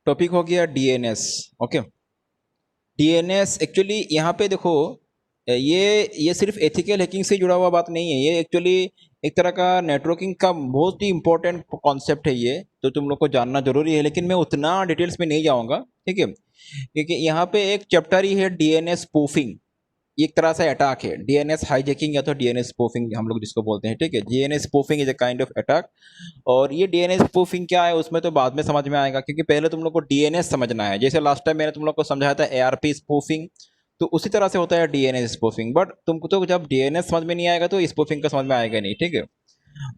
Topic हो गया DNS. Okay, DNS actually यहाँ पे देखो, ये सिर्फ एथिकल हैकिंग से जुड़ा हुआ बात नहीं है, ये एक्चुअली एक तरह का नेटवर्किंग का बहुत ही इंपॉर्टेंट कॉन्सेप्ट है ये, तो तुम लोग को जानना जरूरी है, लेकिन मैं उतना डिटेल्स में नहीं जाऊंगा, ठीक है, क्योंकि यहाँ पे एक चैप्टर ही है डीएनएस स्पूफिंग। एक तरह से अटैक है डीएनएस हाईजैकिंग या तो डीएनएस स्पूफिंग हम लोग जिसको बोलते हैं, ठीक है। DNS spoofing is a kind of attack. और ये डीएनएस स्पूफिंग क्या है उसमें तो बाद में समझ में आएगा, क्योंकि पहले तुम लोग को डीएनएस समझना है। जैसे लास्ट टाइम मैंने तुम लोग को समझाया था एआरपी स्पूफिंग, तो उसी तरह से होता है डीएनएस स्पूफिंग। बट तुमको तो जब डीएनएस समझ में नहीं आएगा तो स्पूफिंग का समझ में आएगा नहीं, ठीक है।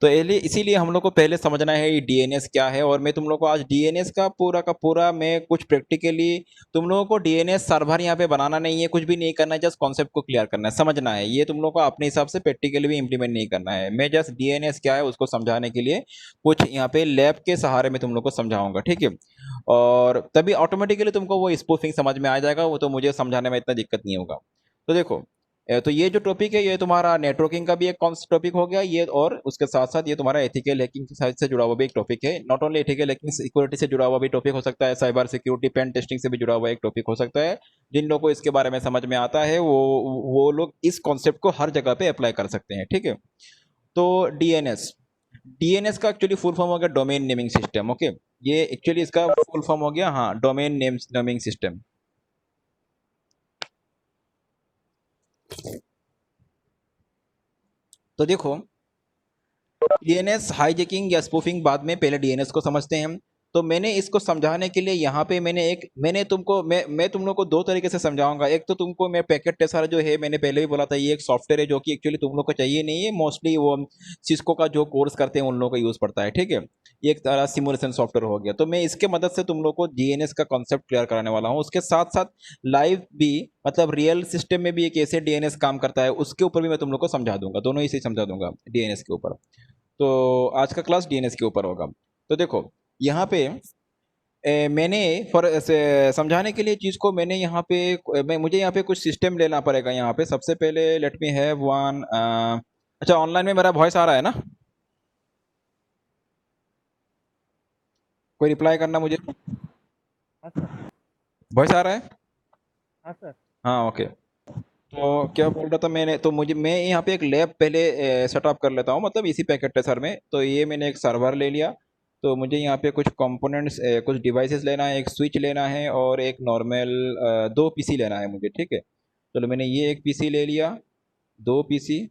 तो इसीलिए हम लोग को पहले समझना है ये डीएनएस क्या है, और मैं तुम लोग को आज डीएनएस का पूरा मैं कुछ प्रैक्टिकली तुम लोगों को डीएनएस सर्वर यहाँ पे बनाना नहीं है, कुछ भी नहीं करना है, जस्ट कॉन्सेप्ट को क्लियर करना है, समझना है। ये तुम लोग को अपने हिसाब से प्रैक्टिकली भी इंप्लीमेंट नहीं करना है, मैं जस्ट डीएनएस क्या है उसको समझाने के लिए कुछ यहाँ पे लैब के सहारे में तुम लोग को समझाऊंगा, ठीक है। और तभी ऑटोमेटिकली तुमको वो स्पूफिंग समझ में आ जाएगा, वो तो मुझे समझाने में इतना दिक्कत नहीं होगा। तो देखो, तो ये जो टॉपिक है ये तुम्हारा नेटवर्किंग का भी एक टॉपिक हो गया ये, और उसके साथ साथ ये तुम्हारा एथिकल हैकिंग के साथ से जुड़ा हुआ भी एक टॉपिक है। Not only ethical hacking, security से जुड़ा हुआ भी टॉपिक हो सकता है, साइबर सिक्योरिटी पेन टेस्टिंग से भी जुड़ा हुआ एक टॉपिक हो सकता है। जिन लोगों को इसके बारे में समझ में आता है वो लोग इस कॉन्सेप्ट को हर जगह पे अप्लाई कर सकते हैं, ठीक है। तो डीएनएस, डीएनएस का एक्चुअली फुल फॉर्म हो गया डोमेन नेमिंग सिस्टम। ओके, ये एक्चुअली इसका फुल फॉर्म हो गया, हाँ, डोमेन नेमिंग सिस्टम। तो देखो, डीएनएस हाईजैकिंग या स्पूफिंग बाद में, पहले डीएनएस को समझते हैं हम। तो मैंने इसको समझाने के लिए यहाँ पे मैं तुम लोग को दो तरीके से समझाऊंगा। एक तो तुमको मैं पैकेट टेस्टर जो है, मैंने पहले भी बोला था, ये एक सॉफ्टवेयर है जो कि एक्चुअली तुम लोग को चाहिए नहीं है, मोस्टली वो सिस्को का जो कोर्स करते हैं उन लोगों का यूज पड़ता है, ठीक है। ये एक तरह सिमुलेशन सॉफ्टवेयर हो गया। तो मैं इसके मदद से तुम लोग को डीएनएस का कॉन्सेप्ट क्लियर कराने वाला हूँ। उसके साथ साथ लाइव भी, मतलब रियल सिस्टम में भी एक ऐसे डीएनएस काम करता है, उसके ऊपर भी मैं तुम लोग को समझा दूंगा, दोनों ही से समझा दूंगा डीएनएस के ऊपर। तो आज का क्लास डीएनएस के ऊपर होगा। तो देखो, यहाँ पे मैंने फॉर समझाने के लिए चीज़ को मैंने यहाँ पे मुझे यहाँ पे कुछ सिस्टम लेना पड़ेगा। यहाँ पे सबसे पहले लेट मी हैव वन। अच्छा, ऑनलाइन में मेरा वॉइस आ रहा है ना? कोई रिप्लाई करना मुझे, हाँ सर। वॉइस आ रहा है? हाँ सर। हाँ, ओके। तो क्या बोल रहा था मैंने, तो मैं यहाँ पे एक लैब पहले सेटअप कर लेता हूँ, मतलब इसी पैकेट सर में। तो ये मैंने एक सर्वर ले लिया। तो मुझे यहाँ पे कुछ कंपोनेंट्स, कुछ डिवाइसेस लेना है, एक स्विच लेना है और एक नॉर्मल दो पीसी लेना है मुझे, ठीक है। चलो, मैंने ये एक पीसी ले लिया, दो पीसी,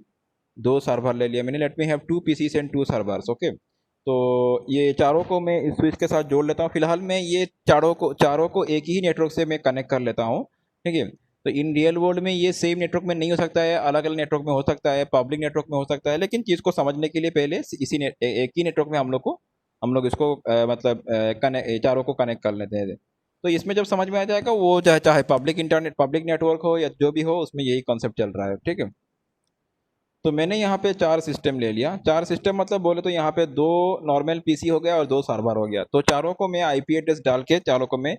दो सर्वर ले लिया मैंने। Let me have two PCs and two servers. Okay, तो ये चारों को मैं इस स्विच के साथ जोड़ लेता हूँ। फिलहाल मैं ये चारों को एक ही नेटवर्क से मैं कनेक्ट कर लेता हूँ, ठीक है। तो इन रियल वर्ल्ड में ये सेम नेटवर्क में नहीं हो सकता है, अलग अलग नेटवर्क में हो सकता है, पब्लिक नेटवर्क में हो सकता है, लेकिन चीज़ को समझने के लिए पहले एक ही नेटवर्क में हम लोग इसको चारों को कनेक्ट कर लेते हैं। तो इसमें जब समझ में आ जाएगा, वो चाहे चाहे पब्लिक इंटरनेट, पब्लिक नेटवर्क हो या जो भी हो, उसमें यही कॉन्सेप्ट चल रहा है, ठीक है। तो मैंने यहाँ पे चार सिस्टम ले लिया। चार सिस्टम मतलब बोले तो यहाँ पे दो नॉर्मल पीसी हो गया और दो सर्वर हो गया। तो चारों को मैं आईपी एड्रेस डाल के चारों को मैं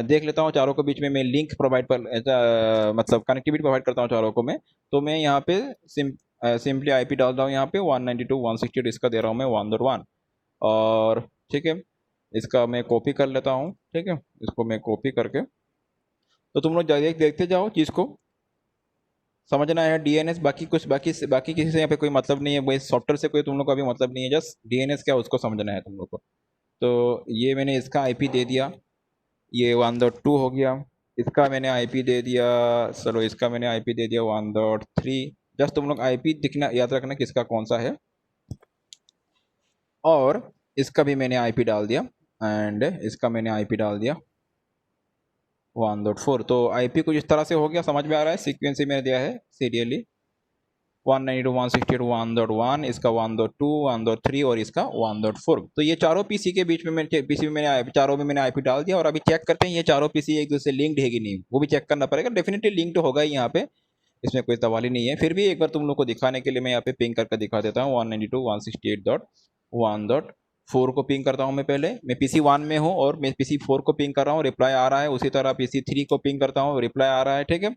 देख लेता हूँ। चारों के बीच में मैं लिंक प्रोवाइड मतलब कनेक्टिविटी प्रोवाइड करता हूँ चारों को मैं। तो मैं यहाँ पे सिंपली आईपी डाल रहा हूँ, यहाँ पे 192.168 इसका दे रहा हूँ मैं 1.1। और ठीक है, इसका मैं कॉपी कर लेता हूँ, ठीक है। इसको मैं कॉपी करके, तो तुम लोग देखते जाओ चीज़ को, समझना है डीएनएस। बाकी किसी से यहाँ पे कोई मतलब नहीं है, वही सॉफ्टवेयर से कोई तुम लोग का भी मतलब नहीं है, जस्ट डीएनएस क्या है उसको समझना है तुम लोग को। तो ये मैंने इसका आईपी दे दिया, ये 1.2 हो गया। इसका मैंने आईपी दे दिया, चलो इसका मैंने आईपी दे दिया 1.3। जस्ट तुम लोग आईपी दिखना याद रखना किसका कौन सा है। और इसका भी मैंने आईपी डाल दिया, एंड इसका मैंने आईपी डाल दिया 1.4। तो आईपी कुछ इस तरह से हो गया, समझ में आ रहा है? सीक्वेंस ही मैंने दिया है सीरियली 192.168.1.1, इसका 1.2, 1.3 और इसका 1.4। तो ये चारों पीसी के बीच में चारों में मैंने आईपी डाल दिया। और अभी चेक करते हैं ये चारों पीसी एक दूसरे से लिंक्ड है कि नहीं, वो भी चेक करना पड़ेगा। डेफिनेटली लिंक्ड होगा ही यहाँ पे, इसमें कोई सवाल ही नहीं है। फिर भी एक बार तुम लोग को दिखाने के लिए मैं यहाँ पे पिंग करके दिखा देता हूँ 192.168.1.4 को पिंग करता हूँ मैं। पहले मैं पीसी 1 में हूँ और मैं पीसी 4 को पिंग कर रहा हूँ, रिप्लाई आ रहा है। उसी तरह पीसी 3 को पिंग करता हूँ, रिप्लाई आ रहा है, ठीक है।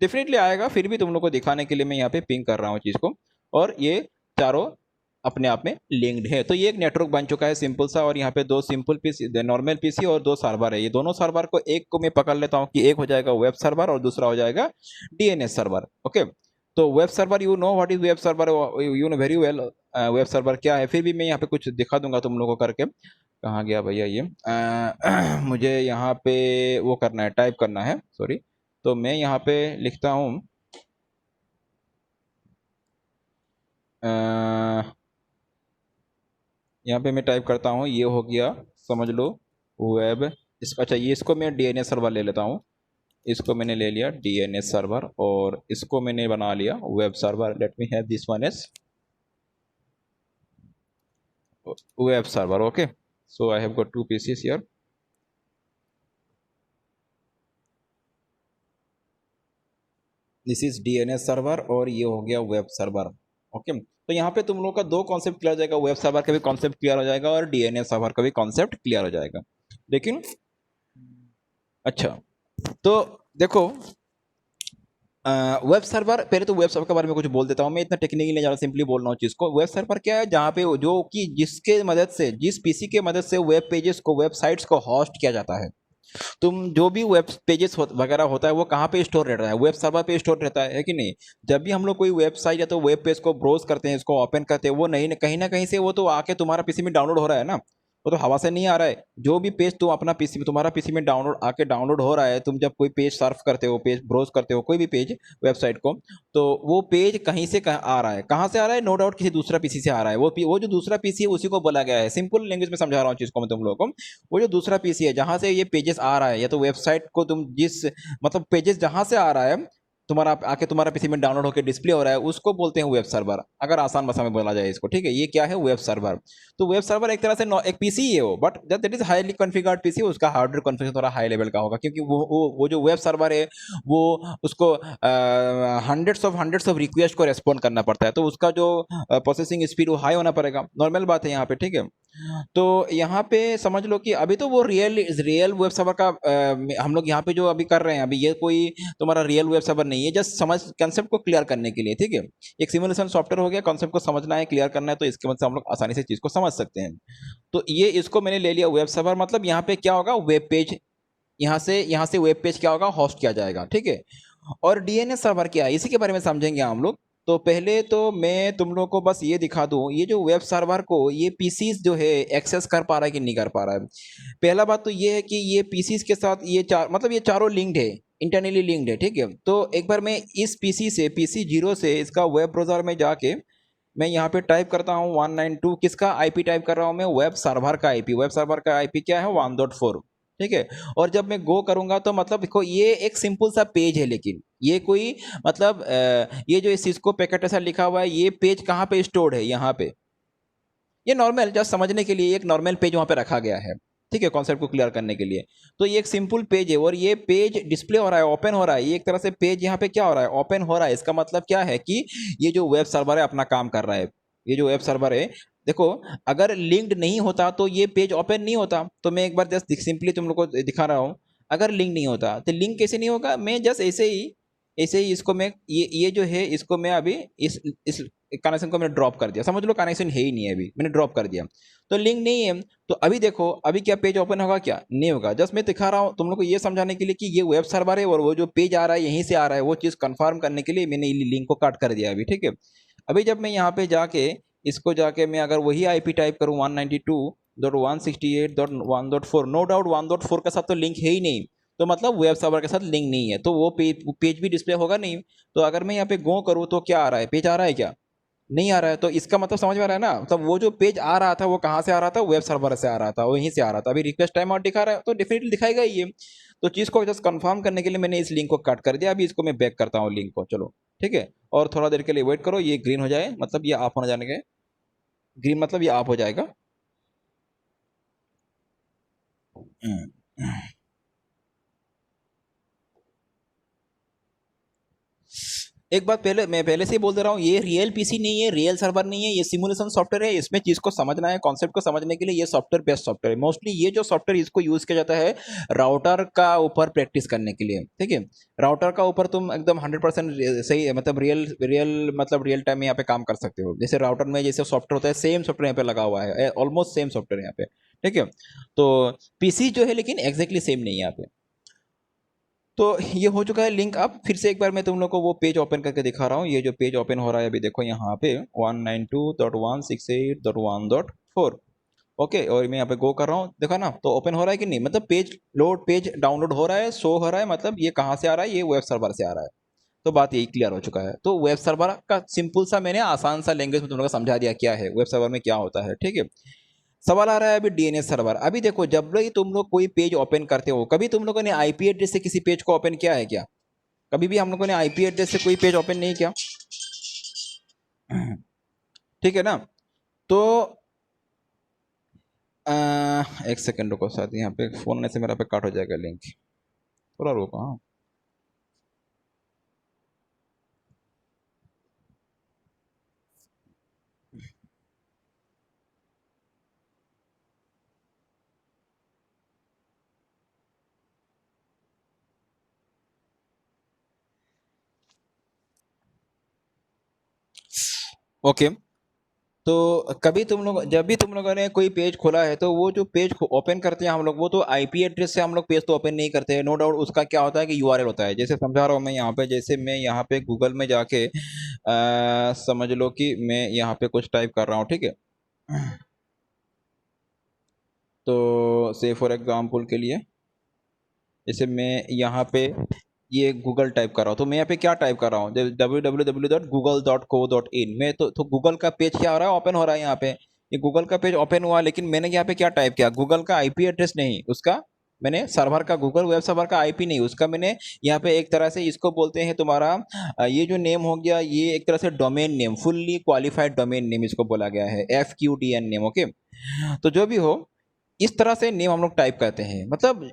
डेफिनेटली आएगा, फिर भी तुम लोग को दिखाने के लिए मैं यहाँ पे पिंग कर रहा हूँ चीज़ को। और ये चारों अपने आप में लिंक्ड है। तो ये एक नेटवर्क बन चुका है सिंपल सा, और यहाँ पे दो सिंपल पीसी, नॉर्मल पीसी और दो सर्वर है। ये दोनों सर्वर को, एक को मैं पकड़ लेता हूँ कि एक हो जाएगा वेब सर्वर और दूसरा हो जाएगा डीएनएस सर्वर। ओके, तो web server, you know what is web server, you know very well web server क्या है। फिर भी मैं यहाँ पे कुछ दिखा दूंगा तुम लोगों को करके। कहाँ गया भैया ये मुझे यहाँ पे वो करना है, टाइप करना है, सॉरी। तो मैं यहाँ पे लिखता हूँ यहाँ पे मैं टाइप करता हूँ, ये हो गया, समझ लो वेब। अच्छा, ये इसको मैं डीएनएस सर्वर ले लेता हूँ। इसको मैंने ले लिया डीएनएस सर्वर, और इसको मैंने बना लिया web server. Let me have this one as web server. Okay, so I have got two PCs here. This is DNS server और ये हो गया वेब सर्वर। ओके, तो यहाँ पे तुम लोग का दो कॉन्सेप्ट क्लियर हो जाएगा, वेब सर्वर का भी कॉन्सेप्ट क्लियर हो जाएगा और डीएनएस सर्वर का भी कॉन्सेप्ट क्लियर हो जाएगा। लेकिन अच्छा, तो देखो, वेब सर्वर, पहले तो वेब सर्वर के बारे में कुछ बोल देता हूँ। मैं इतना टेक्निकली नहीं जा रहा, सिंपली बोल रहा हूँ चीज को। वेब सर्वर क्या है, जहाँ पे जो कि जिसके मदद से, जिस पीसी के मदद से वेब पेजेस को, वेबसाइट्स को होस्ट किया जाता है। तुम जो भी वेब पेजेस वगैरह होता है वो कहाँ पे स्टोर रहता है, वेब सर्वर पे स्टोर रहता है कि नहीं। जब भी हम लोग कोई वेबसाइट या तो वेब पेज को ब्राउज करते हैं, इसको ओपन करते हैं, वो नहीं, कहीं ना कहीं से वो तो आके तुम्हारा पीसी में डाउनलोड हो रहा है ना। वो तो हवा से नहीं आ रहा है। जो भी पेज तुम अपना पीसी में, तुम्हारा पीसी में डाउनलोड हो रहा है, तुम जब कोई पेज सर्फ करते हो, पेज ब्राउज करते हो, कोई भी पेज, वेबसाइट को, तो वो पेज कहीं से आ रहा है। कहाँ से आ रहा है, नो डाउट किसी दूसरा पीसी से आ रहा है। वो जो दूसरा पीसी है उसी को बोला गया है। सिंपल लैंग्वेज में समझा रहा हूँ चीज को मैं तुम लोगों को। वो जो दूसरा पीसी है जहां से ये पेजेस आ रहा है, या तो वेबसाइट को तुम जिस, मतलब पेजेस जहां से आ रहा है, तुम्हारा आके तुम्हारा पीसी में डाउनलोड होकर डिस्प्ले हो रहा है, उसको बोलते हैं वेब सर्वर, अगर आसान भाषा में बोला जाए इसको। ठीक है, ये क्या है, वेब सर्वर। तो वेब सर्वर एक तरह से एक पीसी ही है वो, but that is highly configured PC. उसका हार्डवेयर कॉन्फ़िगरेशन थोड़ा हाई लेवल का होगा, क्योंकि वो जो वेब सर्वर है, वो उसको हंड्रेड्स ऑफ रिक्वेस्ट को रेस्पॉन्ड करना पड़ता है। तो उसका जो प्रोसेसिंग स्पीड वो हाई होना पड़ेगा, नॉर्मल बात है यहाँ पे। ठीक है, तो यहाँ पे समझ लो कि अभी तो वो रियल वेब सर्वर का हम लोग यहाँ पे जो अभी कर रहे हैं, अभी ये कोई तुम्हारा रियल वेब सर्वर नहीं है, जस्ट समझ कंसेप्ट को क्लियर करने के लिए। ठीक है, एक सिमुलेशन सॉफ्टवेयर हो गया, कॉन्सेप्ट को समझना है, क्लियर करना है, तो इसके मदद से हम लोग आसानी से चीज को समझ सकते हैं। तो ये, इसको मैंने ले लिया वेब सर्वर, मतलब यहाँ पे क्या होगा, वेब पेज, यहाँ से वेब पेज क्या होगा, होस्ट किया जाएगा। ठीक है, और डीएनएस सर्वर क्या है, इसी के बारे में समझेंगे हम लोग। तो पहले तो मैं तुम लोग को बस ये दिखा दूं, ये जो वेब सर्वर को ये पीसीस जो है एक्सेस कर पा रहा है कि नहीं कर पा रहा है। पहला बात तो ये है कि ये पीसीस के साथ ये चार, मतलब ये चारों लिंक्ड है, इंटरनली लिंक्ड है। ठीक है, तो एक बार मैं इस पीसी से, पीसी जीरो से, इसका वेब ब्राउजर में जाके मैं यहाँ पे टाइप करता हूँ 192, किसका आईपी टाइप कर रहा हूँ मैं, वेब सर्वर का आईपी। वेब सर्वर का आईपी क्या है, 1.4। ठीक है, और जब मैं गो करूंगा तो मतलब देखो, ये एक सिंपल सा पेज है, लेकिन ये कोई, मतलब ये जो सिस्को पैकेट ऐसा लिखा हुआ है, ये पेज कहाँ पे स्टोर्ड है, यहाँ पे। ये नॉर्मल, जस्ट समझने के लिए एक नॉर्मल पेज वहां पे रखा गया है। ठीक है, कॉन्सेप्ट को क्लियर करने के लिए। तो ये एक सिंपल पेज है, और ये पेज डिस्प्ले हो रहा है, ओपन हो रहा है। ये एक तरह से पेज यहाँ पे क्या हो रहा है, ओपन हो रहा है। इसका मतलब क्या है कि ये जो वेब सर्वर है अपना काम कर रहा है। ये जो वेब सर्वर है, देखो, अगर लिंक्ड नहीं होता तो ये पेज ओपन नहीं होता। तो मैं एक बार जस्ट सिंपली तुम लोग को दिखा रहा हूँ। अगर लिंक नहीं होता तो लिंक कैसे नहीं होगा, मैं जस्ट ऐसे ही इसको मैं, ये जो है इसको मैं अभी इस कनेक्शन को मैंने ड्रॉप कर दिया। समझ लो कनेक्शन है ही नहीं है, अभी मैंने ड्रॉप कर दिया, तो लिंक नहीं है। तो अभी देखो, अभी क्या पेज ओपन होगा, क्या नहीं होगा। जस्ट मैं दिखा रहा हूँ तुम लोग को ये समझाने के लिए कि ये वेब सर्वर है, और वो जो पेज आ रहा है यहीं से आ रहा है, वो चीज़ कंफर्म करने के लिए मैंने लिंक को काट कर दिया अभी। ठीक है, अभी जब मैं यहाँ पे जाके, इसको जाके मैं अगर वही आईपी टाइप करूँ 192.168.1.4, नो डाउट 1.4 के साथ तो लिंक है ही नहीं। तो मतलब वेब सर्वर के साथ लिंक नहीं है, तो वो पेज भी डिस्प्ले होगा नहीं। तो अगर मैं यहाँ पे गो करूँ तो क्या आ रहा है, पेज आ रहा है क्या, नहीं आ रहा है। तो इसका मतलब समझ में आ रहा है ना, मतलब वो जो पेज आ रहा था वो कहाँ से आ रहा था, वेब सर्वर से आ रहा था, वहीं से आ रहा था। अभी रिक्वेस्ट टाइम आउट दिखा रहा है, तो डेफिनेटली दिखाएगा ही ये। तो चीज को जस्ट कंफर्म करने के लिए मैंने इस लिंक को कट कर दिया। अभी इसको मैं बैक करता हूँ लिंक को, चलो। ठीक है, और थोड़ा देर के लिए वेट करो, ये ग्रीन हो जाए, मतलब ये ऑफ होने जाने के, ग्रीन मतलब ये ऑफ हो जाएगा। एक बात पहले मैं पहले से ही बोल दे रहा हूँ, ये रियल पीसी नहीं है, रियल सर्वर नहीं है, ये सिमुलेशन सॉफ्टवेयर है। इसमें चीज को समझना है, कॉन्सेप्ट को समझने के लिए ये सॉफ्टवेयर बेस्ट सॉफ्टवेयर है। मोस्टली ये जो सॉफ्टवेयर इसको यूज किया जाता है राउटर का ऊपर प्रैक्टिस करने के लिए, ठीक है। राउटर का ऊपर तुम एकदम 100% सही मतलब रियल टाइम में यहाँ पे काम कर सकते हो। जैसे राउटर में जैसे सॉफ्टवेयर होता है, सेम सॉफ्टवेयर यहाँ पे लगा हुआ है, ऑलमोस्ट सेम सॉफ्टवेयर यहाँ पे, ठीक है। तो पीसी जो है लेकिन एग्जैक्टली सेम नहीं है यहाँ पे। तो ये हो चुका है लिंक। अब फिर से एक बार मैं तुम लोग को वो पेज ओपन करके दिखा रहा हूँ। ये जो पेज ओपन हो रहा है अभी देखो यहाँ पे 192.168.1.4, ओके। और मैं यहाँ पे गो कर रहा हूँ, देखा ना, तो ओपन हो रहा है कि नहीं, मतलब पेज डाउनलोड हो रहा है, शो हो रहा है, मतलब ये कहाँ से आ रहा है, ये वेब सर्वर से आ रहा है। तो बात यही क्लियर हो चुका है। तो वेब सर्वर का सिंपल सा मैंने आसान सा लैंग्वेज में तुम लोग को समझा दिया क्या है वेब सर्वर में क्या होता है, ठीक है। सवाल आ रहा है अभी डीएनएस सर्वर। अभी देखो, जब भी तुम लोग कोई पेज ओपन करते हो, कभी तुम लोगों ने आईपी एड्रेस से किसी पेज को ओपन किया है क्या? कभी भी हम लोगों ने आईपी एड्रेस से कोई पेज ओपन नहीं किया, ठीक है ना। तो एक सेकंड रुको, साथ यहाँ पे फोन आने से मेरा पे काट हो जाएगा लिंक, थोड़ा रुको। हाँ, ओके। तो कभी तुम लोग जब भी तुम लोगों ने कोई पेज खोला है, तो वो जो पेज ओपन करते हैं हम लोग, वो तो आईपी एड्रेस से हम लोग पेज तो ओपन नहीं करते हैं, नो डाउट। उसका क्या होता है कि यूआरएल होता है। जैसे समझा रहा हूँ मैं यहाँ पे, जैसे मैं यहाँ पे गूगल में जाके समझ लो कि मैं यहाँ पे कुछ टाइप कर रहा हूँ, ठीक है। तो से फॉर एग्जाम्पल के लिए, जैसे मैं यहाँ पे ये गूगल टाइप कर रहा हूँ, तो मैं यहाँ पे क्या टाइप कर रहा हूँ, www.google.co.in में, तो गूगल का पेज क्या हो रहा है, ओपन हो रहा है यहाँ पे। ये गूगल का पेज ओपन हुआ, लेकिन मैंने यहाँ पे क्या टाइप किया, गूगल का आईपी एड्रेस नहीं, उसका मैंने सर्वर का, गूगल वेब सर्वर का आईपी नहीं, उसका मैंने यहाँ पे एक तरह से इसको बोलते हैं तुम्हारा ये जो नेम हो गया, ये एक तरह से domain name, fully qualified domain name इसको बोला गया है, FQDN नेम, ओके। तो जो भी हो, इस तरह से नेम हम लोग टाइप करते हैं। मतलब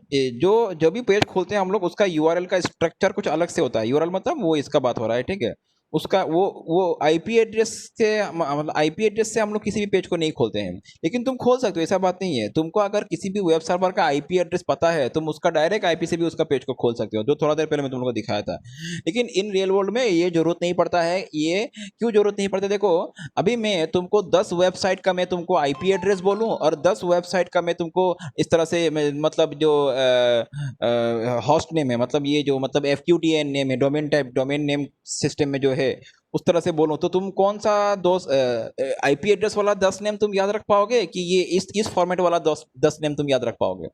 जो भी पेज खोलते हैं हम लोग, उसका यूआरएल का स्ट्रक्चर कुछ अलग से होता है। यूआरएल मतलब वो इसका बात हो रहा है, ठीक है। उसका वो आईपी एड्रेस से, मतलब आईपी एड्रेस से हम लोग किसी भी पेज को नहीं खोलते हैं। लेकिन तुम खोल सकते हो, ऐसा बात नहीं है। तुमको अगर किसी भी वेब सर्वर का आईपी एड्रेस पता है, तुम उसका डायरेक्ट आईपी से भी उसका पेज को खोल सकते हो, जो थोड़ा देर पहले मैं तुम लोगों को दिखाया था। लेकिन इन रियल वर्ल्ड में ये जरूरत नहीं पड़ता है। ये क्यों जरूरत नहीं पड़ता, देखो, अभी मैं तुमको 10 वेबसाइट का मैं तुमको आईपी एड्रेस बोलूं, और 10 वेबसाइट का मैं तुमको इस तरह से मतलब जो होस्ट नेम है, मतलब ये जो मतलब FQDN नेम है, डोमेन नेम सिस्टम में जो है, उस तरह से बोलूं, तो तुम कौन सा दोस्त आईपी एड्रेस वाला 10 नेम तुम याद रख पाओगे, कि ये इस फॉर्मेट वाला 10 नेम तुम याद रख पाओगे?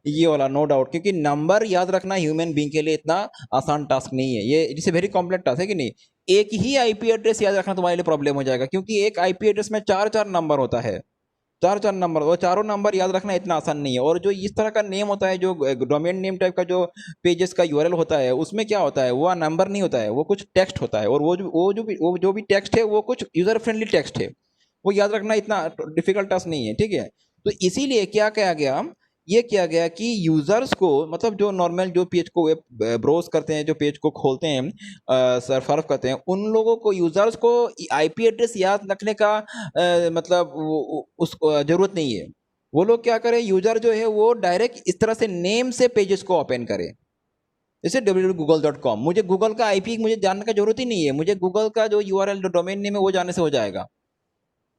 ये वाला नो डाउट, क्योंकि नंबर याद रखना ह्यूमन बीइंग के लिए इतना आसान टास्क नहीं है। ये इट्स वेरी कॉम्प्लेक्स टास्क है कि नहीं। एक ही आईपी एड्रेस याद रखना तुम्हारे लिए प्रॉब्लम हो जाएगा, क्योंकि एक आईपी एड्रेस में चार चार नंबर होता है, चार चार नंबर, और चारों नंबर याद रखना इतना आसान नहीं है। और जो इस तरह का नेम होता है, जो डोमेन नेम टाइप का जो पेजेस का यूआरएल होता है, उसमें क्या होता है, वो नंबर नहीं होता है, वो कुछ टेक्स्ट होता है। और वो जो भी टेक्स्ट है, वो कुछ यूजर फ्रेंडली टेक्स्ट है। वो याद रखना इतना डिफिकल्ट टास्क नहीं है, ठीक है। तो इसीलिए क्या किया गया, ये किया गया कि यूजर्स को, मतलब जो नॉर्मल जो पेज को वेब ब्राउज करते हैं, जो पेज को खोलते हैं, सर्फ करते हैं, उन लोगों को, यूजर्स को आईपी एड्रेस याद रखने का मतलब उस जरूरत नहीं है। वो लोग क्या करें, यूजर जो है वो डायरेक्ट इस तरह से नेम से पेजेस को ओपन करे। जैसे www.google.com, मुझे गूगल का आईपी मुझे जानने का जरूरत ही नहीं है, मुझे गूगल का जो यूआरएल, जो डोमेन नेम है, वो जानने से हो जाएगा,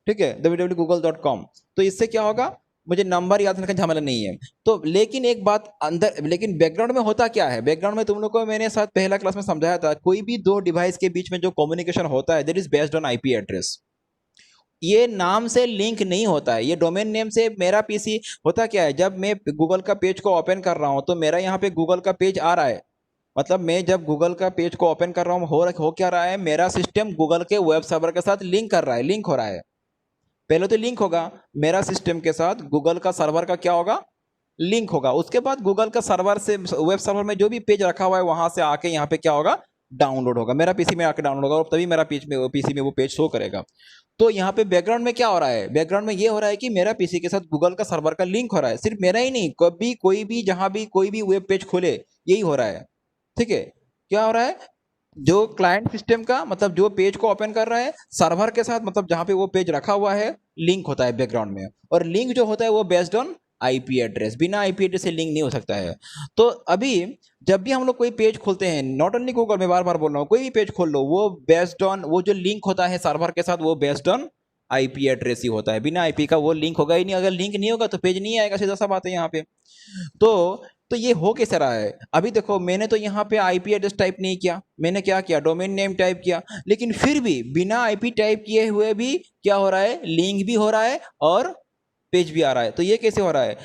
ठीक है, www.google.com। तो इससे क्या होगा, मुझे नंबर याद रखने का झमेला नहीं है। तो लेकिन एक बात अंदर, लेकिन बैकग्राउंड में होता क्या है, बैकग्राउंड में तुम लोग को मैंने साथ पहला क्लास में समझाया था, कोई भी दो डिवाइस के बीच में जो कम्युनिकेशन होता है, that is based on IP address. ये नाम से लिंक नहीं होता है, ये डोमेन नेम से। मेरा पीसी होता क्या है, जब मैं गूगल का पेज को ओपन कर रहा हूं, तो मेरा यहाँ पे गूगल का पेज आ रहा है। मतलब मैं जब गूगल का पेज को ओपन कर रहा हूँ, हो क्या रहा है, मेरा सिस्टम गूगल के वेब सर्वर के साथ लिंक कर रहा है, लिंक हो रहा है। पहले तो लिंक होगा मेरा सिस्टम के साथ, गूगल का सर्वर का क्या होगा, लिंक होगा। उसके बाद गूगल का सर्वर से, वेब सर्वर में जो भी पेज रखा हुआ है, वहां से आके यहाँ पे क्या होगा, डाउनलोड होगा, मेरा पीसी में आके डाउनलोड होगा, और तभी मेरा पीसी में वो पेज शो करेगा। तो यहाँ पे बैकग्राउंड में क्या हो रहा है, बैकग्राउंड में ये हो रहा है कि मेरा पीसी के साथ गूगल का सर्वर का लिंक हो रहा है। सिर्फ मेरा ही नहीं, कभी कोई भी जहां भी कोई भी वेब पेज खोले, यही हो रहा है, ठीक है। क्या हो रहा है, जो क्लाइंट सिस्टम का मतलब जो पेज को ओपन कर रहा है सर्वर के साथ, मतलब जहां पे वो पेज रखा हुआ है, लिंक होता है बैकग्राउंड में। और लिंक जो होता है वो बेस्ड ऑन आईपी एड्रेस, बिना आईपी एड्रेस से लिंक नहीं हो सकता है। तो अभी जब भी हम लोग कोई पेज खोलते हैं, नॉट ओनली गूगल, मैं बार बार बोल रहा हूँ, कोई भी पेज खोल लो, वो बेस्ड ऑन, वो जो लिंक होता है सर्वर के साथ वो बेस्ड ऑन आईपी एड्रेस ही होता है। बिना आईपी का वो लिंक होगा ही नहीं। अगर लिंक नहीं होगा तो पेज नहीं आएगा, सीधा सा बात है यहाँ पे। तो तो ये हो कैसे रहा है? अभी देखो, मैंने तो यहाँ पे आईपी एड्रेस टाइप नहीं किया, मैंने क्या किया, डोमेन नेम टाइप किया। लेकिन फिर भी बिना आईपी टाइप किए हुए भी क्या हो रहा है, लिंक भी हो रहा है और पेज भी आ रहा है। तो ये कैसे हो रहा है?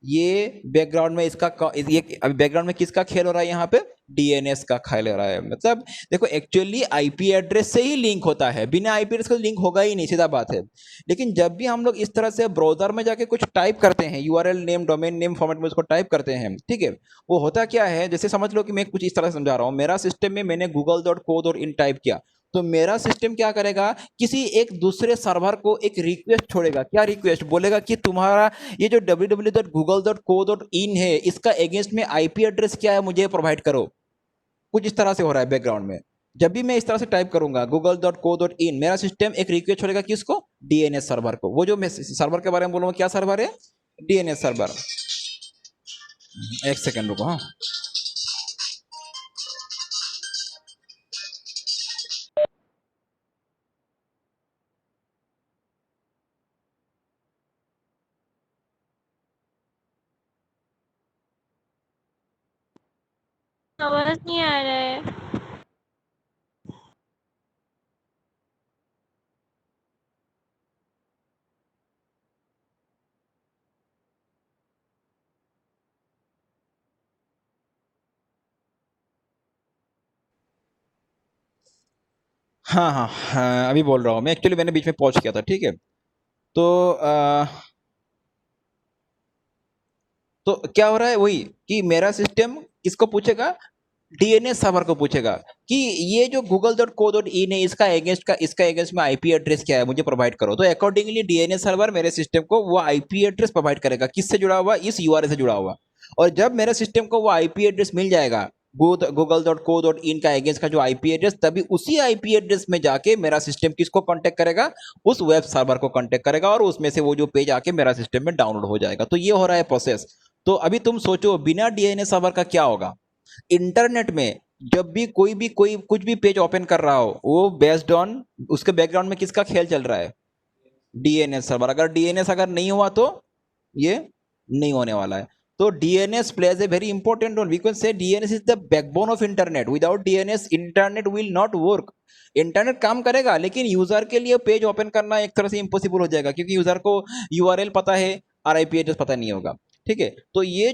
ये बैकग्राउंड में इसका ये अभी बैकग्राउंड में किसका खेल हो रहा है यहाँ पे? डीएनएस का खेल हो रहा है। मतलब देखो, एक्चुअली आईपी एड्रेस से ही लिंक होता है, बिना आईपी एड्रेस का लिंक होगा ही नहीं, सीधा बात है। लेकिन जब भी हम लोग इस तरह से ब्राउजर में जाके कुछ टाइप करते हैं, URL name, domain name format में उसको टाइप करते हैं, ठीक है, वो होता क्या है, जैसे समझ लो कि मैं कुछ इस तरह से समझा रहा हूँ। मेरा सिस्टम में मैंने google.co.in टाइप किया, तो मेरा सिस्टम क्या करेगा, किसी एक दूसरे सर्वर को एक रिक्वेस्ट छोड़ेगा। क्या रिक्वेस्ट? बोलेगा कि तुम्हारा ये जो www.google.co.in है, इसका अगेंस्ट में आईपी एड्रेस क्या है, मुझे प्रोवाइड करो। कुछ इस तरह से हो रहा है बैकग्राउंड में। जब भी मैं इस तरह से टाइप करूंगा google.co.in, मेरा सिस्टम एक रिक्वेस्ट छोड़ेगा किसको? डीएनएस सर्वर को। वो जो मैं सर्वर के बारे में बोलूंगा, क्या सर्वर है? DNS server. एक सेकंड रुको, हाँ। आवाज नहीं आ रहा है। हाँ हाँ हाँ, अभी बोल रहा हूँ मैं। एक्चुअली मैंने बीच में पॉज किया था, ठीक है। तो तो क्या हो रहा है, वही कि मेरा सिस्टम किसको पूछेगा? डीएनएस सर्वर को पूछेगा कि ये जो google.co.in है, इसका अगेंस्ट में आईपी एड्रेस क्या है, मुझे प्रोवाइड करो। तो अकॉर्डिंगली डीएनएस सर्वर मेरे सिस्टम को वो आईपी एड्रेस प्रोवाइड करेगा। किससे जुड़ा हुआ? इस यूआरएल से जुड़ा हुआ। और जब मेरे सिस्टम को वो आईपी एड्रेस मिल जाएगा, google.co.in का अगेंस्ट का जो आईपी एड्रेस, तभी उसी आईपी एड्रेस में जाके मेरा सिस्टम किसको कांटेक्ट करेगा? उस वेब सर्वर को कांटेक्ट करेगा, और उसमें से वो जो पेज आके मेरा सिस्टम में डाउनलोड हो जाएगा। तो ये हो रहा है प्रोसेस। तो अभी तुम सोचो, बिना डीएनएस सर्वर का क्या होगा? इंटरनेट में जब भी कोई कुछ भी पेज ओपन कर रहा हो, वो बेस्ड ऑन उसके बैकग्राउंड में किसका खेल चल रहा है? DNS server. अगर डीएनएस अगर नहीं हुआ तो ये नहीं होने वाला है। तो DNS plays a very important role. We can say DNS is the backbone of internet. Without DNS internet will not work. Internet काम करेगा, लेकिन यूजर के लिए पेज ओपन करना एक तरह से इम्पॉसिबल हो जाएगा, क्योंकि यूजर को यूआरएल पता है, आरआईपी एड्रेस पता नहीं होगा। ठीक है, तो ये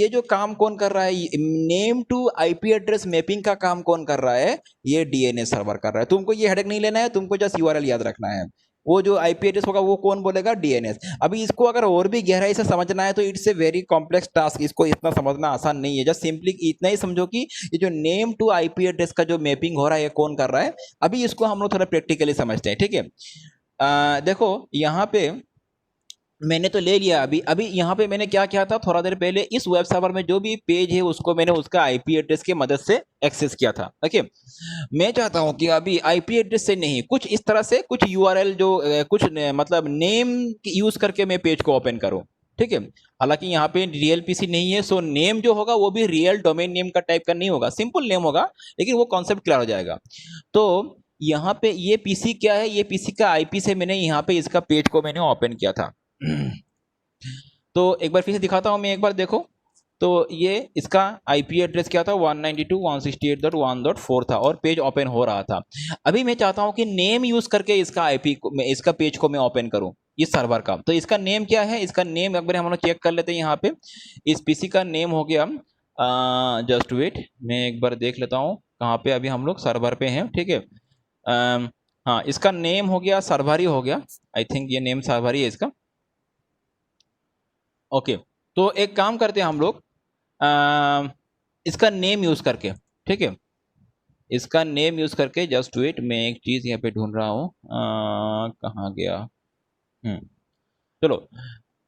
जो काम कौन कर रहा है, name to IP address mapping का काम कौन कर रहा है? ये डीएनएस सर्वर कर रहा है। तुमको ये हेडेक नहीं लेना है, तुमको जस्ट यूआरएल याद रखना है। वो जो आईपी एड्रेस होगा वो कौन बोलेगा? डीएनएस। अभी इसको अगर और भी गहराई से समझना है तो it's a very complex task. इसको इतना समझना आसान नहीं है। जस्ट सिंपली इतना ही समझो कि ये जो नेम टू आईपी एड्रेस का जो मैपिंग हो रहा है, ये कौन कर रहा है। अभी इसको हम लोग थोड़ा प्रैक्टिकली समझते हैं, ठीक है। देखो यहाँ पे मैंने तो ले लिया। अभी अभी यहाँ पे मैंने क्या किया था, थोड़ा देर पहले इस वेब सर्वर में जो भी पेज है उसको मैंने उसका आईपी एड्रेस की मदद से एक्सेस किया था। ओके, मैं चाहता हूं कि अभी आईपी एड्रेस से नहीं, कुछ इस तरह से कुछ यूआरएल जो मतलब नेम यूज करके मैं पेज को ओपन करूं। ठीक है, हालांकि यहाँ पे रियल पीसी नहीं है, सो नेम जो होगा वो भी रियल डोमेन नेम का टाइप का नहीं होगा, सिंपल नेम होगा, लेकिन वो कॉन्सेप्ट क्लियर हो जाएगा। तो यहाँ पे ये पीसी क्या है, ये पीसी का आईपी से मैंने यहाँ पे इसका पेज को मैंने ओपन किया था। तो एक बार फिर से दिखाता हूं मैं, एक बार देखो। तो ये इसका आईपी एड्रेस क्या था, 192.168.1.4 था, और पेज ओपन हो रहा था। अभी मैं चाहता हूं कि नेम यूज करके इसका इसका पेज को मैं ओपन करूं, इस सर्वर का। तो इसका नेम क्या है? इसका नेम एक बार हम लोग चेक कर लेते हैं। यहाँ पे इस पीसी का नेम हो गया, जस्ट वेट, मैं एक बार देख लेता हूँ कहाँ पे अभी हम लोग सर्वर पे हैं। ठीक है, हाँ, इसका नेम हो गया सर्वरी हो गया। आई थिंक ये नेम सर्वरी है इसका। ओके, तो एक काम करते हैं हम लोग, इसका नेम यूज करके, ठीक है, इसका नेम यूज करके, जस्ट वेट, मैं एक चीज यहाँ पे ढूंढ रहा हूँ, कहाँ गया। चलो,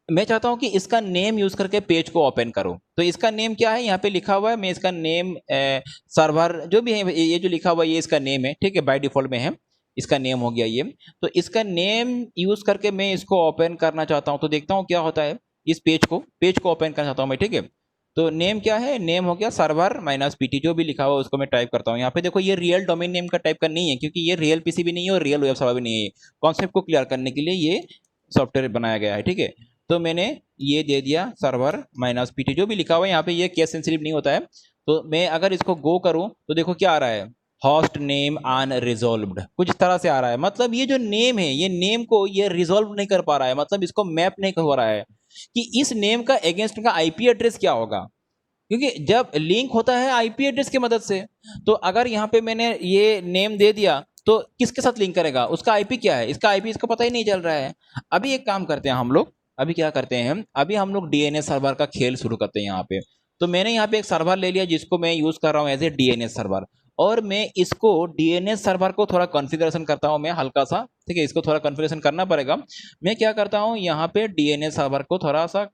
मैं चाहता हूं कि इसका नेम यूज करके पेज को ओपन करूं। तो इसका नेम क्या है, यहाँ पे लिखा हुआ है। मैं इसका नेम सर्वर जो भी है, ये जो लिखा हुआ है ये इसका नेम है, ठीक है, बाय डिफॉल्ट में है, इसका नेम हो गया ये। तो इसका नेम यूज करके मैं इसको ओपन करना चाहता हूं, तो देखता हूं क्या होता है। इस पेज को ओपन करना चाहता हूं मैं, ठीक है। तो नेम क्या है, नेम हो गया सर्वर माइनस पीटी, जो भी लिखा हुआ है उसको मैं टाइप करता हूँ। यहाँ पे देखो ये रियल डोमेन नेम का टाइप का नहीं है, क्योंकि ये रियल पीसी भी नहीं है और रियल वेब सर्वर भी नहीं है। कॉन्सेप्ट को क्लियर करने के लिए ये सॉफ्टवेयर बनाया गया है, ठीक है। तो मैंने ये दे दिया सर्वर माइनस पीटी, जो भी लिखा हुआ है यहाँ पे ये केस सेंसिटिव नहीं होता है। तो मैं अगर इसको गो करूं तो देखो क्या आ रहा है, होस्ट नेम अनरिजॉल्व्ड, कुछ इस तरह से आ रहा है। मतलब ये जो नेम है, ये नेम को ये रिजॉल्व नहीं कर पा रहा है, मतलब इसको मैप नहीं हो रहा है कि इस नेम का अगेंस्ट का आईपी एड्रेस क्या होगा, क्योंकि जब लिंक होता है आईपी एड्रेस की मदद से। तो अगर यहाँ पे मैंने ये नेम दे दिया तो किसके साथ लिंक करेगा, उसका आईपी क्या है, इसका आईपी इसको पता ही नहीं चल रहा है। अभी एक काम करते हैं हम लोग, अभी क्या करते हैं अभी हम लोग डीएनएस सर्वर का खेल शुरू करते हैं यहाँ पे। तो मैंने यहाँ पे एक सर्वर ले लिया जिसको मैं यूज कर रहा हूँ एज ए डीएनएस सर्वर, और मैं इसको डीएनएस सर्वर को थोड़ा कॉन्फ़िगरेशन करता हूँ मैं हल्का सा, ठीक है, इसको थोड़ा कॉन्फ़िगरेशन करना पड़ेगा। मैं क्या करता हूँ, यहाँ पे डीएनएस सर्वर को थोड़ा सा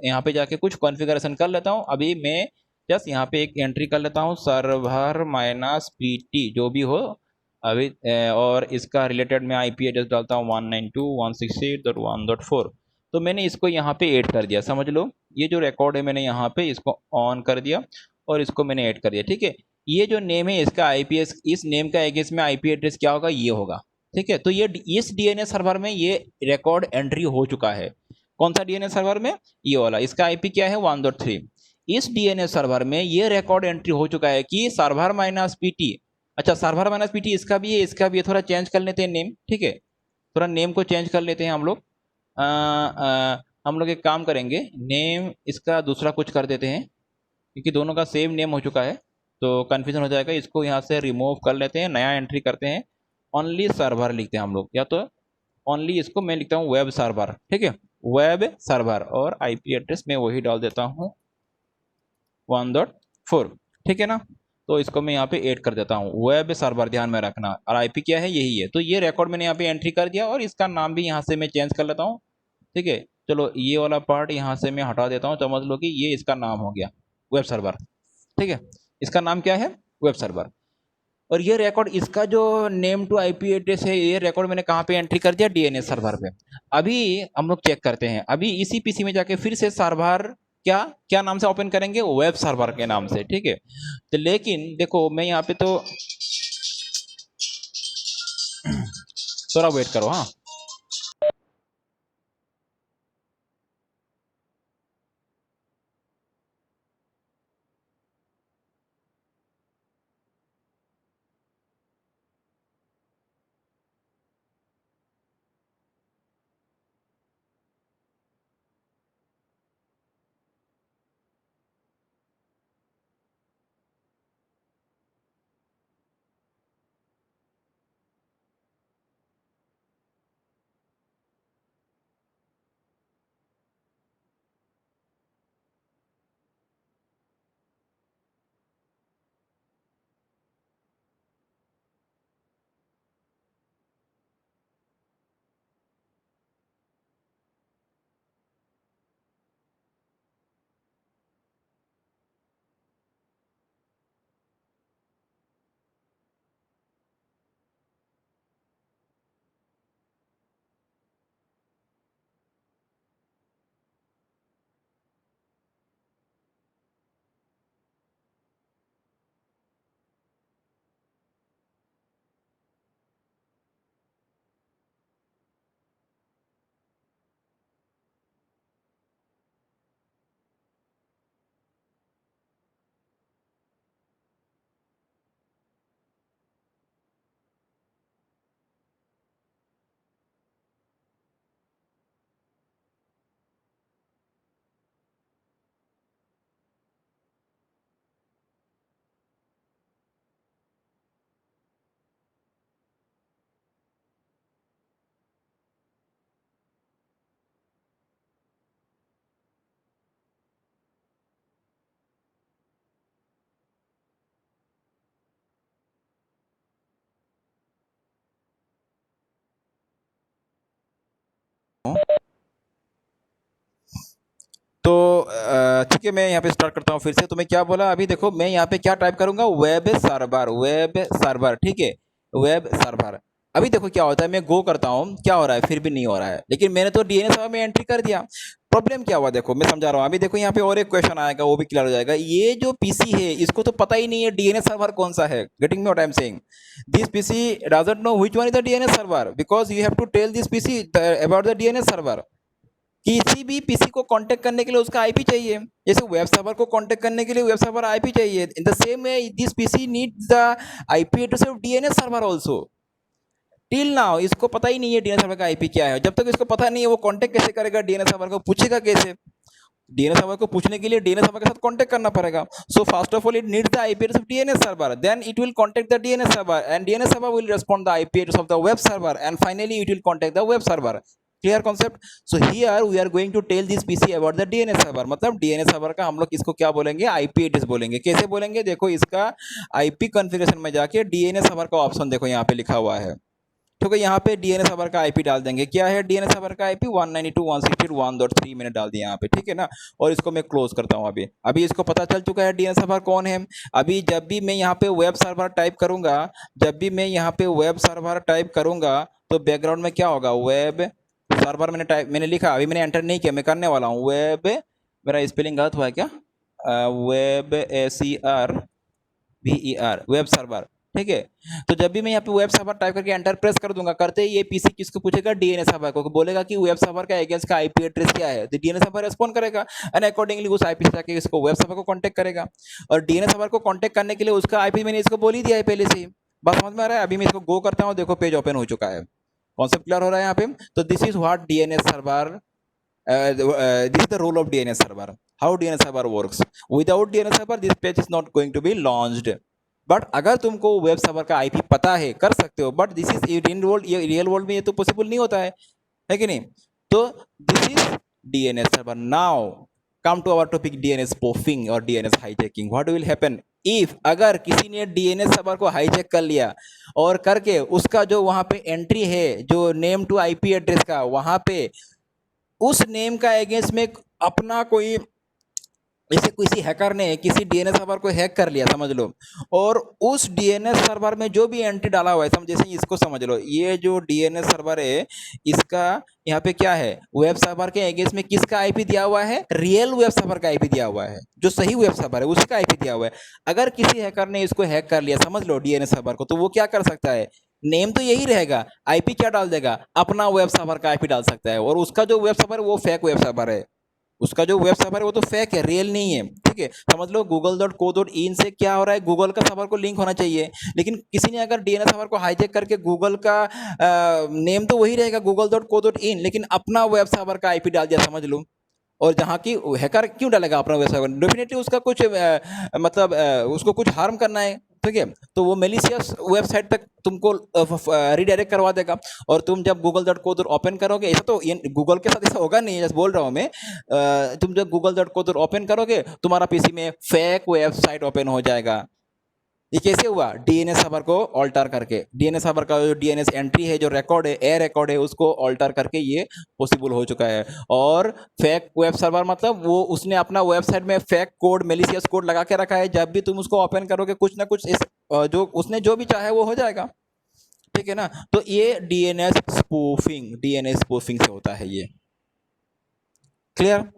यहाँ पे जाके कुछ कॉन्फ़िगरेशन कर लेता हूँ। अभी मैं जस्ट यहाँ पे एक एंट्री कर लेता हूँ, सर्वर माइनस पीटी जो भी हो अभी, और इसका रिलेटेड मैं आईपी एड्रेस डालता हूँ 192.168.1.4। तो मैंने इसको यहाँ पे ऐड कर दिया, समझ लो ये जो रिकॉर्ड है मैंने यहाँ पे इसको ऑन कर दिया और इसको मैंने ऐड कर दिया, ठीक है। ये जो नेम है इसका आईपीएस, इस नेम का अगेंस्ट में आईपी एड्रेस क्या होगा, ये होगा, ठीक है। तो ये इस डीएनएस सर्वर में ये रिकॉर्ड एंट्री हो चुका है। कौन सा डीएनएस सर्वर में, ये वाला, इसका आईपी क्या है 1.3। इस डीएनएस सर्वर में ये रिकॉर्ड एंट्री हो चुका है कि सर्वर माइनस पीटी, अच्छा सर्वर माइनस पीटी इसका भी है, इसका भी है, थोड़ा चेंज कर लेते हैं नेम, ठीक है, थोड़ा नेम को चेंज कर लेते हैं हम लोग। हम लोग एक काम करेंगे, नेम इसका दूसरा कुछ कर देते हैं, क्योंकि दोनों का सेम नेम हो चुका है तो कन्फ्यूजन हो जाएगा। इसको यहाँ से रिमूव कर लेते हैं, नया एंट्री करते हैं, ओनली सर्वर लिखते हैं हम लोग, या तो ओनली इसको मैं लिखता हूँ वेब सर्वर, ठीक है, वेब सर्वर, और आईपी एड्रेस मैं वही डाल देता हूँ 1.4, ठीक है ना। तो इसको मैं यहाँ पे ऐड कर देता हूँ वेब सर्वर, ध्यान में रखना, और आईपी क्या है, यही है। तो ये रिकॉर्ड मैंने यहाँ पे एंट्री कर दिया और इसका नाम भी यहाँ से मैं चेंज कर लेता हूँ, ठीक है। चलो ये वाला पार्ट यहाँ से मैं हटा देता हूँ, समझ लो कि ये इसका नाम हो गया वेब सर्वर, ठीक है। इसका नाम क्या है, वेब सर्वर। और ये रिकॉर्ड, इसका जो नेम टू आईपी एड्रेस है, ये रिकॉर्ड मैंने कहाँ पे एंट्री कर दिया, डीएनएस सर्वर पे। अभी हम लोग चेक करते हैं, अभी इसी पीसी में जाके फिर से सर्वर क्या क्या नाम से ओपन करेंगे, वेब सर्वर के नाम से, ठीक है। तो लेकिन देखो मैं यहाँ पे तो थोड़ा वेट करो, हाँ। ठीक है, मैं यहाँ पे स्टार्ट करता हूँ फिर से। तो मैं क्या बोला अभी, देखो मैं यहाँ पे क्या टाइप करूंगा, वेब सर्वर, ठीक है, वेब सर्वर। अभी देखो क्या होता है, मैं गो करता हूँ, क्या हो रहा है, फिर भी नहीं हो रहा है, लेकिन मैंने तो डीएनएस सर्वर में एंट्री कर दिया। प्रॉब्लम क्या हुआ, देखो मैं समझा रहा हूँ। अभी देखो यहाँ पे और एक क्वेश्चन आएगा, वो भी क्लियर हो जाएगा। ये जो पीसी है इसको तो पता ही नहीं है डीएनएस सर्वर कौन सा है। Getting me what I am saying? This PC doesn't know which one is the DNS server, because you have to tell this PC about the DNS server. किसी भी पीसी को कांटेक्ट करने के लिए उसका आईपी चाहिए, जैसे वेब सर्वर को कांटेक्ट करने के लिए वेब सर्वर आईपी चाहिए। In the same way this PC needs the IP address of DNS server also. Till now इसको पता ही नहीं है डीएनएस सर्वर का आईपी क्या है। जब तक इसको पता नहीं है वो कांटेक्ट कैसे करेगा, डीएनएस सर्वर को पूछेगा कैसे? डीएनएस सर्वर को पूछने के लिए डीएनएस सर्वर के साथ कांटेक्ट करना पड़ेगा। So first of all it needs the IP address of DNS server, then it will contact the DNS server and DNS server will respond the IP address of the web server and finally it will contact the web server. Clear concept? So here we are going to tell this PC about the DNS server. मतलब DNS server का हम लोग इसको क्या बोलेंगे, IP address बोलेंगे। कैसे बोलेंगे, देखो इसका आईपी कॉन्फ़िगरेशन में जाके डीएनएस सर्वर का ऑप्शन देखो यहाँ पे लिखा हुआ है। ठीक है, यहाँ पे डीएनएस सर्वर का आईपी डाल देंगे। क्या है डीएनएस सर्वर का आईपी? 192.168.1.3 मैंने डाल दिया यहाँ पे, ठीक है ना। और इसको मैं क्लोज करता हूँ। अभी अभी इसको पता चल चुका है डीएनएस सर्वर कौन है। अभी जब भी मैं यहाँ पे वेब सर्वर टाइप करूंगा, जब भी मैं यहाँ पे वेब सर्वर टाइप करूंगा तो बैकग्राउंड में क्या होगा, वेब सर्वर मैंने लिखा, अभी मैंने एंटर नहीं किया, मैं करने वाला हूँ। वेब, मेरा स्पेलिंग गलत हुआ है क्या? वेब SERVER, वेब सर्वर, ठीक है। तो जब भी मैं यहाँ पे वेब सर्वर टाइप करके एंटर प्रेस कर दूंगा, करते ही ये पीसी किसको पूछेगा, डीएनएस सर्वर को, बोलेगा कि वेब सर्वर का अगेंस्ट का आईपी एड्रेस क्या है। तो डीएनएस सर्वर रिस्पॉन्ड करेगा एंड अकॉर्डिंगली उस आईपी से जाके इसको वेब सर्वर को कांटेक्ट करेगा। और डीएनएस सर्वर को कांटेक्ट करने के लिए उसका आईपी मैंने इसको बोल ही दिया है पहले से ही। बात समझ में आ रहा है? अभी मैं इसको गो करता हूँ, देखो पेज ओपन हो चुका है। कॉन्सेप्ट क्लियर हो रहा है यहाँ पे? तो this is what DNS server, this is the role of DNS server, how DNS server works. Without DNS server this page is not going to be launched. But अगर तुमको वेब सर्वर का IP पता है, कर सकते हो, but this is real world में ये तो पॉसिबल नहीं होता है कि नहीं? तो this is DNS server. Now come to our topic, DNS spoofing और DNS hijacking. What will happen if, अगर किसी ने डीएनएस सर्वर को हाईजैक कर लिया और करके उसका जो वहां पे एंट्री है, जो नेम टू आईपी एड्रेस का, वहां पे उस नेम का अगेंस्ट में अपना कोई, जैसे किसी हैकर ने किसी डीएनएस सर्वर को हैक कर लिया समझ लो, और उस डीएनएस सर्वर में जो भी एंट्री डाला हुआ है, जैसे इसको समझ लो, ये जो डीएनएस सर्वर है इसका यहाँ पे क्या है, वेब सर्वर के अगेंस्ट में किसका आईपी दिया हुआ है, रियल वेब सर्वर का आईपी दिया हुआ है, जो सही वेब सर्वर है उसका आईपी दिया हुआ है। अगर किसी हैकर ने इसको हैक कर लिया समझ लो डीएनएस सर्वर को, तो वो क्या कर सकता है, नेम तो यही रहेगा, आईपी क्या डाल देगा, अपना वेब सर्वर का आईपी डाल सकता है। और उसका जो वेब सर्वर है वो फेक वेब सर्वर है, उसका जो वेब सर्वर है वो तो फेक है, रियल नहीं है, ठीक है। समझ लो google.co.in से क्या हो रहा है, गूगल का सर्वर को लिंक होना चाहिए, लेकिन किसी ने अगर डीएनएस सर्वर को हाईजैक करके गूगल का नेम तो वही रहेगा google.co.in, लेकिन अपना वेब सर्वर का आईपी डाल दिया समझ लो। और जहाँ की हैकर क्यों डालेगा अपना वेब सर्वर, डेफिनेटली उसका कुछ मतलब उसको कुछ हार्म करना है, ठीक है। तो वो मेलिशियस वेबसाइट तक तुमको रिडायरेक्ट करवा देगा। और तुम जब google.co ओपन करोगे, ऐसा तो गूगल के साथ ऐसा होगा नहीं, जैसे बोल रहा हूँ मैं, तुम जब google.co ओपन करोगे तुम्हारा पीसी में फेक वेबसाइट ओपन हो जाएगा। ये कैसे हुआ, डीएनएस सर्वर को ऑल्टर करके, डीएनएस सर्वर का जो डीएनएस एंट्री है, जो रिकॉर्ड है, ए रिकॉर्ड है, उसको ऑल्टर करके ये पॉसिबल हो चुका है। और फेक वेब सर्वर मतलब वो उसने अपना वेबसाइट में फेक कोड, मेलिशियस कोड लगा के रखा है, जब भी तुम उसको ओपन करोगे कुछ ना कुछ जो उसने जो भी चाहे वो हो जाएगा, ठीक है ना। तो ये डीएनएस स्पूफिंग से होता है ये। क्लियर?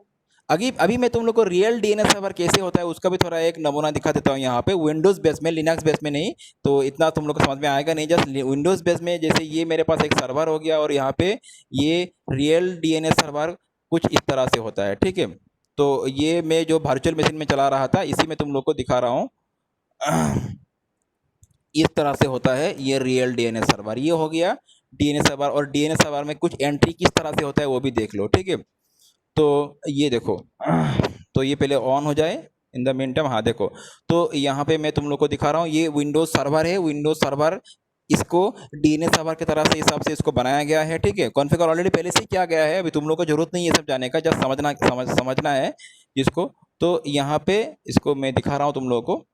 अभी मैं तुम लोग को रियल डीएनएस सर्वर कैसे होता है उसका भी थोड़ा एक नमूना दिखा देता हूँ यहाँ पे, विंडोज बेस में, लिनक्स बेस में नहीं, तो इतना तुम लोग को समझ में आएगा नहीं। जस्ट विंडोज बेस में, जैसे ये मेरे पास एक सर्वर हो गया और यहाँ पे ये रियल डीएनएस सर्वर कुछ इस तरह से होता है, ठीक है। तो ये मैं जो वर्चुअल मशीन में चला रहा था इसी में तुम लोग को दिखा रहा हूँ, इस तरह से होता है ये रियल डीएनएस सर्वर। ये हो गया डीएनएस सर्वर, और डीएनएस सर्वर में कुछ एंट्री किस तरह से होता है वो भी देख लो, ठीक है। तो ये देखो, तो ये पहले ऑन हो जाए इन द मीन टाइम। हाँ देखो, तो यहाँ पे मैं तुम लोग को दिखा रहा हूँ, ये विंडोज सर्वर है, विंडोज सर्वर इसको डीएनएस सर्वर की तरह से हिसाब से इसको बनाया गया है, ठीक है। कॉन्फ़िगर ऑलरेडी पहले से किया गया है, अभी तुम लोग को जरूरत नहीं है सब जाने का, जस्ट समझना है इसको। तो यहाँ पे इसको मैं दिखा रहा हूँ तुम लोगों को,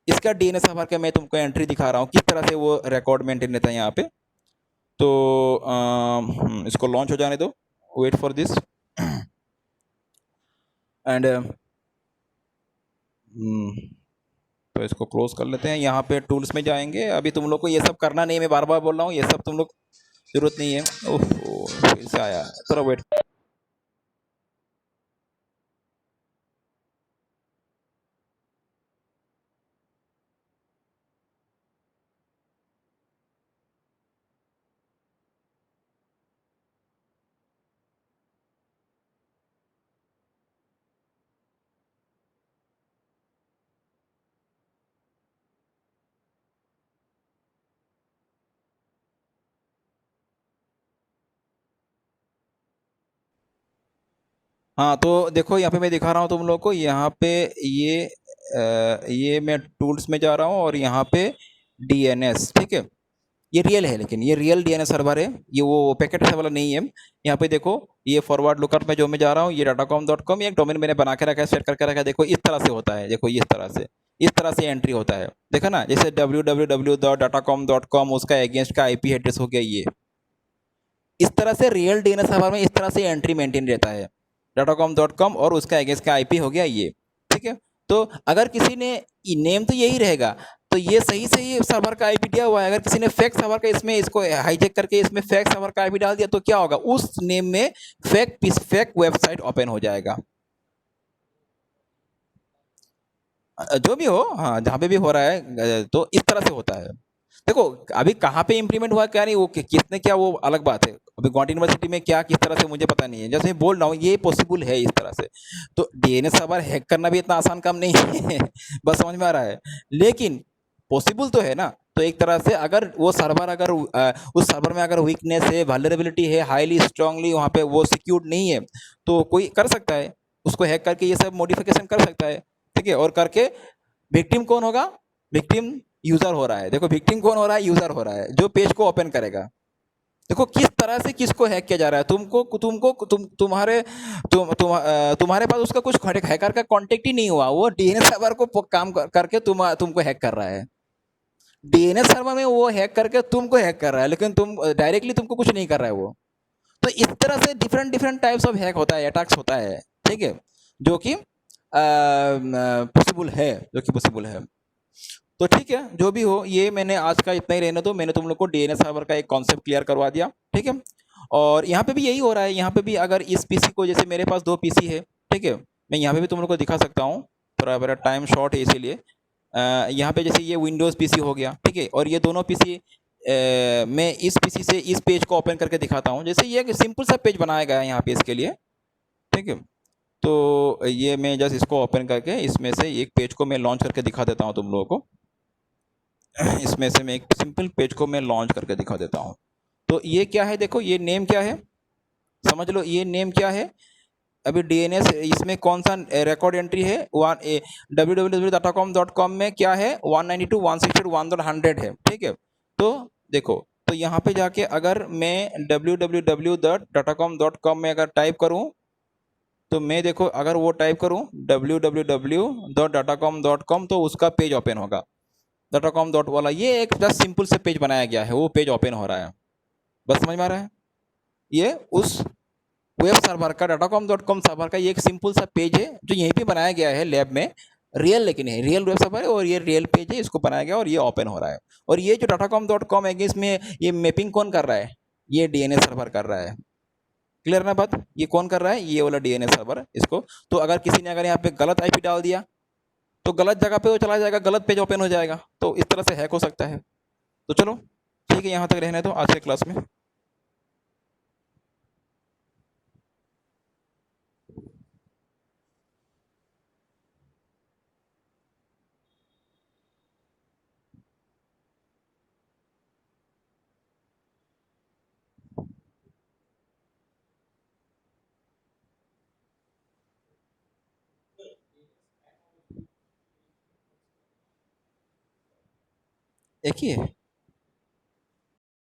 इसका डीएनएस सर्वर का मैं तुमको एंट्री दिखा रहा हूँ किस तरह से वो रिकॉर्ड मेंटेन रहता है यहाँ पे। तो इसको लॉन्च हो जाने दो, वेट फॉर दिस। एंड तो इसको क्लोज कर लेते हैं। यहाँ पे टूल्स में जाएंगे। अभी तुम लोग को ये सब करना नहीं है, मैं बार बार बोल रहा हूँ, ये सब तुम लोग जरूरत नहीं है। ओह, फिर से आया, थोड़ा वेट। हाँ, तो देखो यहाँ पे मैं दिखा रहा हूँ तुम लोग को। यहाँ पे ये मैं टूल्स में जा रहा हूँ और यहाँ पे डीएनएस, ठीक है। ये रियल है, लेकिन ये रियल डीएनएस सर्वर है, ये वो पैकेट वाला नहीं है। यहाँ पे देखो, ये फॉरवर्ड लुकअप में जो मैं जा रहा हूँ, ये datacom.com, ये एक डोमेन मैंने बना के रखा है, सेट करके रखा है। देखो इस तरह से होता है, देखो इस तरह से एंट्री होता है। देखा ना, जैसे www.datacom.com, उसका अगेंस्ट का आईपी एड्रेस हो गया ये। इस तरह से रियल डीएनएस सर्वर में इस तरह से एंट्री मेंटेन रहता है, datacom.com, और उसका अगेंस्ट का आईपी हो गया ये, ठीक है। तो अगर किसी ने, नेम तो यही रहेगा, तो ये सही सही सर्वर का आईपी दिया हुआ है। अगर किसी ने फेक सर्वर का इसमें इसको हाईजैक करके इसमें फेक सर्वर का आईपी डाल दिया, तो क्या होगा, उस नेम में फेक वेबसाइट ओपन हो जाएगा। जो भी हो, हाँ, जहाँ पे भी हो रहा है, तो इस तरह से होता है। देखो, अभी कहाँ पे इम्प्लीमेंट हुआ क्या नहीं, वो किसने क्या, वो अलग बात है। अभी गौंड यूनिवर्सिटी में क्या किस तरह से मुझे पता नहीं है। जैसे मैं बोल रहा हूँ, ये पॉसिबल है इस तरह से। तो डीएनएस सर्वर हैक करना भी इतना आसान काम नहीं है बस समझ में आ रहा है, लेकिन पॉसिबल तो है ना। तो एक तरह से अगर वो सर्वर, अगर उस सर्वर में अगर वीकनेस है, वल्नरेबिलिटी है, हाईली स्ट्रांगली वहाँ पे वो सिक्योर्ड नहीं है, तो कोई कर सकता है उसको हैक करके, ये सब मॉडिफिकेशन कर सकता है, ठीक है। और करके विक्टिम कौन होगा, विक्टिम यूजर हो रहा है। देखो विक्टिम कौन हो रहा है, यूजर हो रहा है, जो पेज को ओपन करेगा। देखो किस तरह से किसको हैक किया जा रहा है। तुमको तुमको तुम तुम्हारे तुम्हारे पास उसका कुछ हैकर का कांटेक्ट ही नहीं हुआ, वो डीएनएस सर्वर को काम करके तुमको हैक कर रहा है। डीएनएस सर्वर में वो हैक करके तुमको हैक कर रहा है, लेकिन तुम डायरेक्टली तुमको कुछ नहीं कर रहा है वो। तो इस तरह से different different types of hack होता है, अटैक्स होता है, ठीक है, जो कि पॉसिबल है, तो ठीक है, जो भी हो, ये मैंने आज का इतना ही रहने दो। मैंने तुम लोग को डीएनएस सर्वर का एक कॉन्सेप्ट क्लियर करवा दिया, ठीक है। और यहाँ पे भी यही हो रहा है। यहाँ पे भी अगर इस पीसी को, जैसे मेरे पास 2 पीसी है, ठीक है, मैं यहाँ पे भी तुम लोग को दिखा सकता हूँ, थोड़ा मेरा टाइम शॉर्ट है इसीलिए। यहाँ पे जैसे ये विंडोज़ पीसी हो गया, ठीक है, और ये दोनों पीसी मैं इस पीसी से इस पेज को ओपन करके दिखाता हूँ। जैसे ये एक सिंपल सा पेज बनाया गया है यहाँ पे इसके लिए, ठीक है। तो ये मैं जस्ट इसको ओपन करके इसमें से एक पेज को मैं लॉन्च करके दिखा देता हूँ तुम लोगों को। इसमें से मैं एक सिंपल पेज को मैं लॉन्च करके दिखा देता हूँ। तो ये क्या है, देखो ये नेम क्या है, समझ लो ये नेम क्या है। अभी डीएनएस इसमें कौन सा रिकॉर्ड एंट्री है, www.datacom.com में क्या है, 192.168.1.100 है, ठीक है। तो देखो, तो यहाँ पे जाके अगर मैं www.datacom.com में अगर टाइप करूँ, तो मैं देखो अगर वो टाइप करूँ www.datacom.com, तो उसका पेज ओपन होगा, datacom डॉट वाला। ये एक जस्ट सिंपल से पेज बनाया गया है, वो पेज ओपन हो रहा है, बस समझ में आ रहा है। ये उस वेब सर्वर का, datacom.com सर्वर का, ये एक सिंपल सा पेज है जो यहीं पे बनाया गया है लैब में, रियल, लेकिन है रियल वेब सर्वर है, और ये रियल पेज है, इसको बनाया गया और ये ओपन हो रहा है। और ये जो datacom.com है, इसमें ये मैपिंग कौन कर रहा है, ये डीएनएस सर्वर कर रहा है। क्लियर ना बात, ये कौन कर रहा है, ये वाला डीएनएस सर्वर इसको। तो अगर किसी ने अगर यहाँ पे गलत आईपी डाल दिया, तो गलत जगह पे वो चला जाएगा, गलत पेज ओपन हो जाएगा, तो इस तरह से हैक हो सकता है। तो चलो ठीक है, यहाँ तक रहने दो आज के क्लास में। एक ही है।